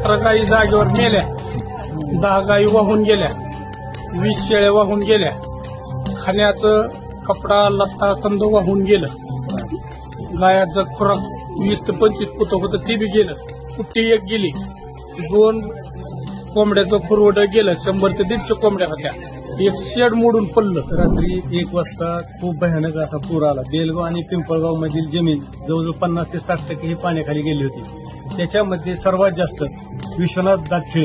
17 गायी जागेवर मेल्या, 10 गायी वाहून गेल्या, 20 शेळ्या वाहून गेल्या, खाण्याचं कपडा लत्ता समज वाहून गेलं, गायाचं खुराक 20 ते 25 पुतं होतं ते बी गेलं, कुट्टी एक गेली, 2 कोंबड्याचं खुरवडं गेलं, 100 ते 150 कोंबड्या होत्या, एक शेड मोडून पडलं. रात्री 1 वाजता खूप भयानक असा पूर आला. बेलगाव आणि पिंपळगाव मधील जमीन जवळजवळ 50 ते 60% ही पाण्याखाली गेली होती. त्याच्यामध्ये सर्वात जास्त विश्वनाथ दाखळे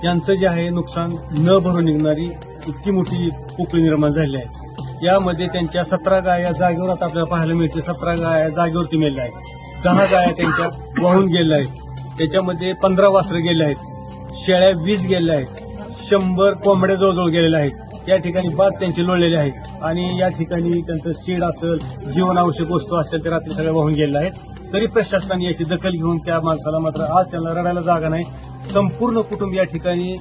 यांचं जे आहे नुकसान न भरून निघणारी इतकी मोठी पोकळी निर्माण झाली आहे. यामध्ये त्यांच्या 17 गाया जागेवर आता आपल्याला पाहायला मिळते. 17 गाया जागेवरती मेल्या आहेत, 10 गाया त्यांच्या वाहून गेल्या आहेत, त्याच्यामध्ये 15 वासरं गेले आहेत, शेळ्या 20 गेल्या आहेत, 100 कोंबड्या जवळजवळ गेलेल्या आहेत. या ठिकाणी बाद त्यांचे लोळलेले आहेत आणि या ठिकाणी त्यांचं शेड असेल, जीवनावश्यक वस्तू असतील ते रात्री सगळ्या वाहून गेलेल्या आहेत. तरी प्रशासनाने याची दखल घेऊन त्या माणसाला मात्र आज त्यांना रडायला जागा नाही. संपूर्ण कुटुंब या ठिकाणी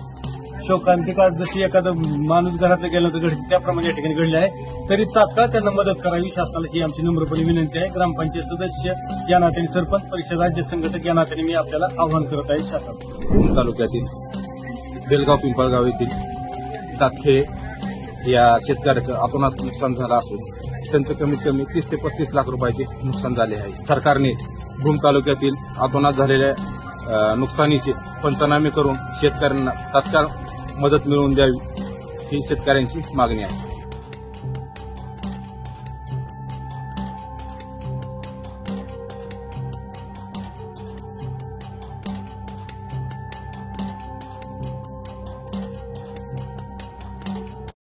शोकांतिका जशी एखादा माणूस घरातलं गेल्यानंतर घडते त्याप्रमाणे या ठिकाणी घडले आहे. तरी तात्काळ त्यांना मदत करावी शासनाला ही आमची नम्रपणे विनंती आहे. ग्रामपंचायत सदस्य या नात्याने, सरपंच परिषद राज्य संघटक या नात्याने मी आपल्याला आवाहन करत आहे शासनाला. तालुक्यातील बेलगाव पिंपळगाव येथील दाखे या शेतकऱ्याचं अतोनात नुकसान झालं असून त्यांचं कमीत कमी 30 ते 35 लाख रुपयाचे नुकसान झाले आहे. सरकारने भूम तालुक्यातील अतोनात झालेल्या नुकसानीचे पंचनामे करून शेतकऱ्यांना तात्काळ मदत मिळवून द्यावी ही शेतकऱ्यांची मागणी आहे.